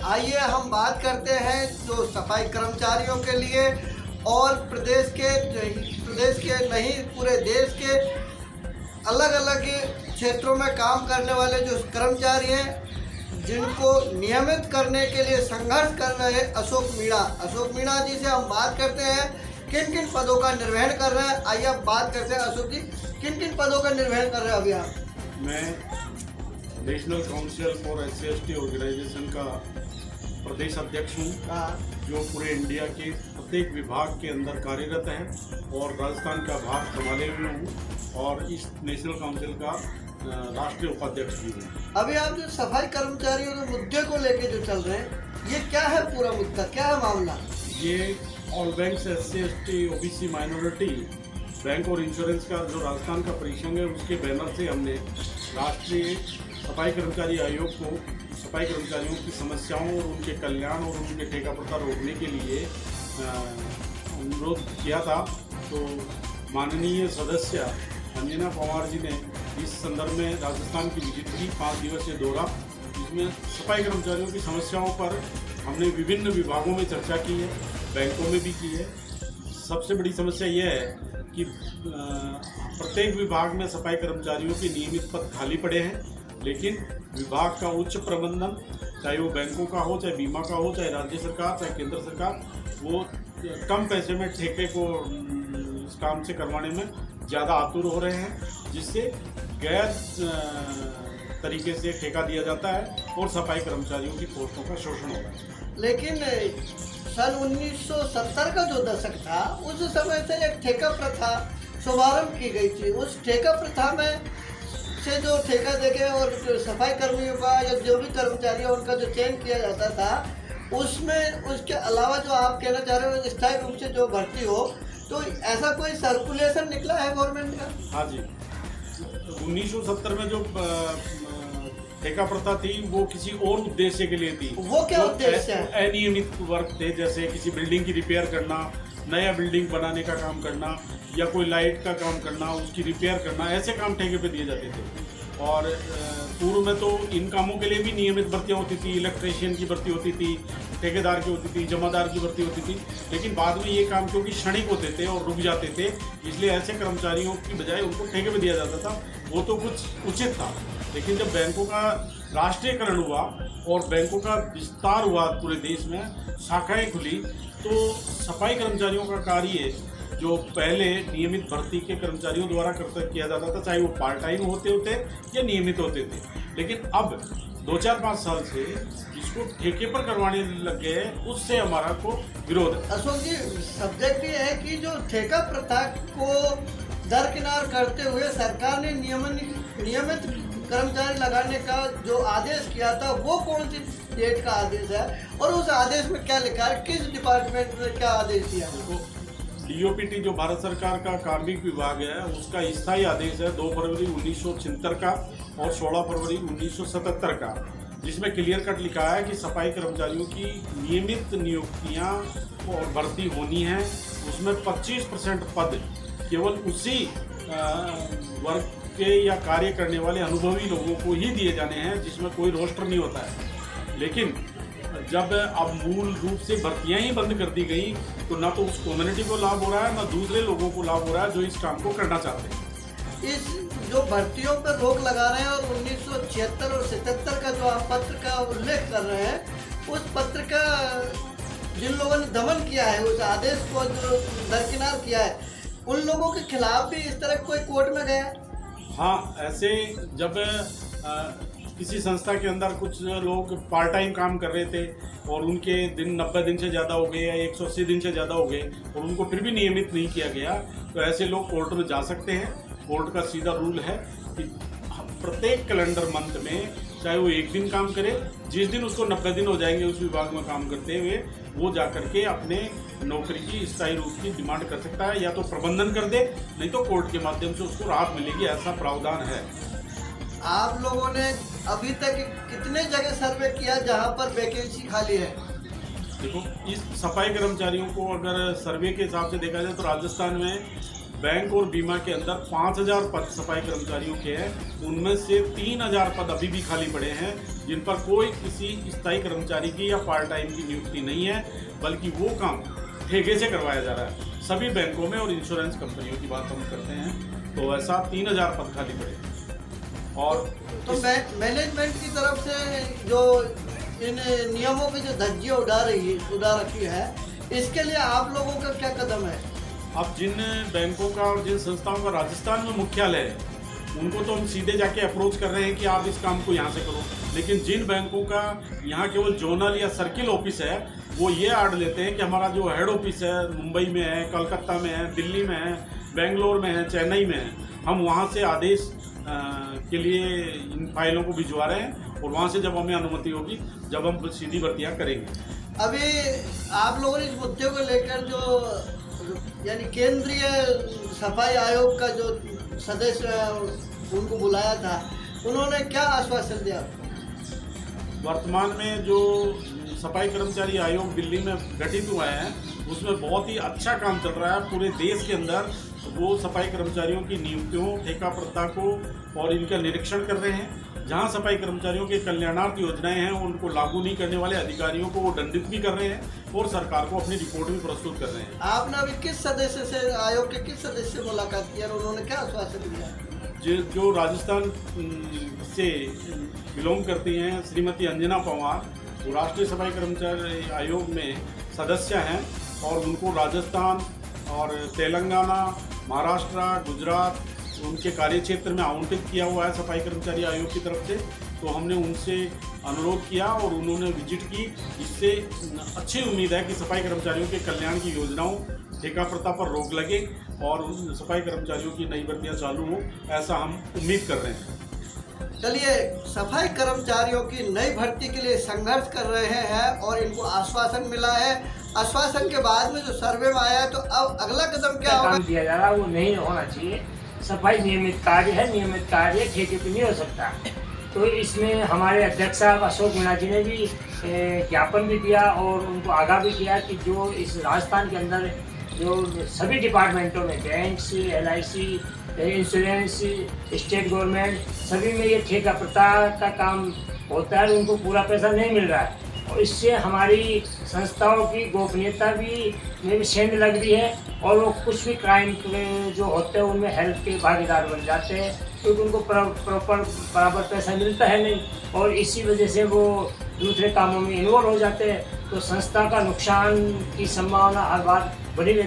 आइए हम बात करते हैं जो सफाई कर्मचारियों के लिए और प्रदेश के नहीं पूरे देश के अलग अलग क्षेत्रों में काम करने वाले जो कर्मचारी हैं जिनको नियमित करने के लिए संघर्ष कर रहे अशोक मीणा जी से हम बात करते हैं किन किन पदों का निर्वहन कर रहे हैं। आइए अब बात करते हैं अशोक जी, किन किन पदों का निर्वहन कर रहे हैं अभी आप? मैं national council for SC/ST organisation का प्रदेश अध्यक्ष हूँ, जो पूरे इंडिया के प्रत्येक विभाग के अंदर कार्यरत है और राजस्थान का भाग संभाले हुए हूँ और इस नेशनल काउंसिल का राष्ट्रीय उपाध्यक्ष भी हूँ। अभी आप जो सफाई कर्मचारियों के मुद्दे को लेके जो चल रहे हैं, ये क्या है पूरा मुद्दा, क्या है मामला? ये all banks SC/ST OBC minority bank और इंश्योरेंस का जो राजस्थान का परिसंघ है उसके बैनर से हमने राष्ट्रीय सफाई कर्मचारी आयोग को सफाई कर्मचारियों की समस्याओं और उनके कल्याण और उनके ठेका प्रथा रोकने के लिए अनुरोध किया था। तो माननीय सदस्य अंजना पवार जी ने इस संदर्भ में राजस्थान की विजिट की, 5 दिवसीय दौरा, जिसमें सफाई कर्मचारियों की समस्याओं पर हमने विभिन्न विभागों में चर्चा की है, बैंकों में भी की है। सबसे बड़ी समस्या यह है कि प्रत्येक विभाग में सफाई कर्मचारियों के नियमित पद खाली पड़े हैं, लेकिन विभाग का उच्च प्रबंधन, चाहे वो बैंकों का हो, चाहे बीमा का हो, चाहे राज्य सरकार, चाहे केंद्र सरकार, वो कम पैसे में ठेके को इस काम से करवाने में ज़्यादा आतुर हो रहे हैं, जिससे गैर तरीके से ठेका दिया जाता है और सफाई कर्मचारियों की पोस्टों का शोषण हो रहा है। लेकिन सन 1970 का जो दशक था, उस समय से एक ठेका प्रथा शुभारंभ की गई थी। उस ठेका प्रथा में से जो ठेका देके और सफाई कर्मियों का या जो भी कर्मचारी है उनका जो चयन किया जाता था, उसमें उसके अलावा जो आप कहना चाह रहे हो स्थायी रूप से जो भर्ती हो, तो ऐसा कोई सर्कुलेशन निकला है गवर्नमेंट का? हाँ जी, 1970 में जो ठेका प्रथा थी वो किसी और उद्देश्य के लिए थी। वो क्या उद्देश्य है? अनियमित वर्क थे, जैसे किसी बिल्डिंग की रिपेयर करना, नया बिल्डिंग बनाने का काम करना या कोई लाइट का काम करना, उसकी रिपेयर करना, ऐसे काम ठेके पे दिए जाते थे। और पूर्व में तो इन कामों के लिए भी नियमित भर्तियाँ होती थी, इलेक्ट्रीशियन की भर्ती होती थी, ठेकेदार की होती थी, जमादार की भर्ती होती थी, लेकिन बाद में ये काम क्योंकि क्षणिक होते थे और रुक जाते थे, इसलिए ऐसे कर्मचारियों की बजाय उनको ठेके पे दिया जाता था। वो तो कुछ उचित था, लेकिन जब बैंकों का राष्ट्रीयकरण हुआ और बैंकों का विस्तार हुआ, पूरे देश में शाखाएं खुली, तो सफाई कर्मचारियों का कार्य जो पहले नियमित भर्ती के कर्मचारियों द्वारा किया जाता था, चाहे वो पार्ट टाइम होते या नियमित होते थे, लेकिन अब 2-4-5 साल से इसको ठेके पर करवाने लग गए, उससे हमारा को विरोध है। अशोक जी, सब्जेक्ट ये है कि जो ठेका प्रथा को दरकिनार करते हुए सरकार ने नियमित कर्मचारी लगाने का जो आदेश किया था, वो कौन सी डेट का आदेश है और उस आदेश में क्या लिखा है, किस डिपार्टमेंट में क्या आदेश दिया है? DOPT जो भारत सरकार का कार्मिक विभाग है, उसका स्थायी आदेश है 2 फरवरी 1976 का और 16 फरवरी 1977 का, जिसमें क्लियर कट लिखा है कि सफाई कर्मचारियों की नियमित नियुक्तियां और भर्ती होनी है। उसमें 25% पद केवल उसी वर्ग के या कार्य करने वाले अनुभवी लोगों को ही दिए जाने हैं, जिसमें कोई रोस्टर नहीं होता है। लेकिन जब अब मूल रूप से भर्तियां ही बंद कर दी गई, तो ना तो उस कम्युनिटी को लाभ हो रहा है, ना दूसरे लोगों को लाभ हो रहा है जो इस काम को करना चाहते हैं। इस जो भर्तियों पर रोक लगा रहे हैं और 1976 और 77 का जो आप पत्र का उल्लेख कर रहे हैं, उस पत्र का जिन लोगों ने दमन किया है, उस आदेश को जो दरकिनार किया है, उन लोगों के खिलाफ भी इस तरह कोई कोर्ट में गया? हाँ, ऐसे जब किसी संस्था के अंदर कुछ लोग पार्ट टाइम काम कर रहे थे और उनके दिन 90 दिन से ज़्यादा हो गए या 180 दिन से ज़्यादा हो गए और उनको फिर भी नियमित नहीं किया गया, तो ऐसे लोग कोर्ट में जा सकते हैं। कोर्ट का सीधा रूल है कि प्रत्येक कैलेंडर मंथ में चाहे वो 1 दिन काम करे, जिस दिन उसको 90 दिन हो जाएंगे उस विभाग में काम करते हुए, वो जा करके अपने नौकरी की स्थायी रूप की डिमांड कर सकता है, या तो प्रबंधन कर दे, नहीं तो कोर्ट के माध्यम से उसको राहत मिलेगी, ऐसा प्रावधान है। आप लोगों ने अभी तक कितने जगह सर्वे किया जहां पर वैकेंसी खाली है? देखो, इस सफाई कर्मचारियों को अगर सर्वे के हिसाब से देखा जाए तो राजस्थान में बैंक और बीमा के अंदर 5000 पद सफाई कर्मचारियों के हैं। उनमें से 3000 पद अभी भी खाली पड़े हैं, जिन पर कोई किसी स्थायी कर्मचारी की या पार्ट टाइम की नियुक्ति नहीं है, बल्कि वो काम ठेके से करवाया जा रहा है। सभी बैंकों में और इंश्योरेंस कंपनियों की बात हम करते हैं तो ऐसा 3000 पद खाली पड़े हैं। और तो मैनेजमेंट की तरफ से जो इन नियमों की जो धज्जियां उड़ा रखी है, इसके लिए आप लोगों का क्या कदम है? अब जिन बैंकों का और जिन संस्थाओं का राजस्थान में मुख्यालय है, उनको तो हम सीधे जाके अप्रोच कर रहे हैं कि आप इस काम को यहाँ से करो। लेकिन जिन बैंकों का यहाँ केवल जोनल या सर्किल ऑफिस है, वो ये आड़ लेते हैं कि हमारा जो हेड ऑफिस है मुंबई में है, कलकत्ता में है, दिल्ली में है, बेंगलोर में है, चेन्नई में है, हम वहाँ से आदेश के लिए इन फाइलों को भिजवा रहे हैं और वहाँ से जब हमें अनुमति होगी, जब हम सीधी भर्तियाँ करेंगे। अभी आप लोगों ने इस मुद्दे को लेकर जो यानी केंद्रीय सफाई आयोग का जो सदस्य उनको बुलाया था, उन्होंने क्या आश्वासन दिया? वर्तमान में जो सफाई कर्मचारी आयोग दिल्ली में गठित हुआ है, उसमें बहुत ही अच्छा काम चल रहा है। पूरे देश के अंदर वो सफाई कर्मचारियों की नियुक्तियों, ठेका प्रथा को और इनका निरीक्षण कर रहे हैं। जहां सफाई कर्मचारियों के कल्याणार्थ योजनाएं हैं, उनको लागू नहीं करने वाले अधिकारियों को वो दंडित भी कर रहे हैं और सरकार को अपनी रिपोर्ट भी प्रस्तुत कर रहे हैं। आपने अभी किस सदस्य से, आयोग के किस सदस्य से मुलाकात की और उन्होंने क्या आश्वासन दिया? जो राजस्थान से बिलोंग करती हैं श्रीमती अंजना पवार, वो राष्ट्रीय सफाई कर्मचारी आयोग में सदस्य हैं और उनको राजस्थान और तेलंगाना, महाराष्ट्र, गुजरात उनके कार्यक्षेत्र में आवंटित किया हुआ है सफाई कर्मचारी आयोग की तरफ से। तो हमने उनसे अनुरोध किया और उन्होंने विजिट की। इससे अच्छी उम्मीद है कि सफाई कर्मचारियों के कल्याण की योजनाओं, ठेका प्रथा पर रोक लगे और उन सफाई कर्मचारियों की नई भर्तियाँ चालू हो, ऐसा हम उम्मीद कर रहे हैं। चलिए, सफाई कर्मचारियों की नई भर्ती के लिए संघर्ष कर रहे हैं और इनको आश्वासन मिला है। आश्वासन के बाद में जो सर्वे में आया है, तो अब अगला कदम क्या होगा? काम दिया जा रहा है वो नहीं होना चाहिए। सफाई नियमित कार्य है, नियमित कार्य ठेके पे नहीं हो सकता। तो इसमें हमारे अध्यक्ष साहब अशोक मीणा जी ने भी ज्ञापन भी दिया और उनको आगाह भी किया कि जो इस राजस्थान के अंदर जो सभी डिपार्टमेंटों में bank, LIC, insurance, state government, सभी में ये ठेका प्रथा का काम होता है, उनको पूरा पैसा नहीं मिल रहा है और इससे हमारी संस्थाओं की गोपनीयता भी में भी सेंध लग रही है और वो कुछ भी क्राइम जो होते हैं उनमें हेल्प के भागीदार बन जाते हैं, क्योंकि उनको प्रॉपर बराबर पैसा मिलता है नहीं और इसी वजह से वो दूसरे कामों में इन्वॉल्व हो जाते हैं। तो संस्था का नुकसान की संभावना हर बार बनी रहती है।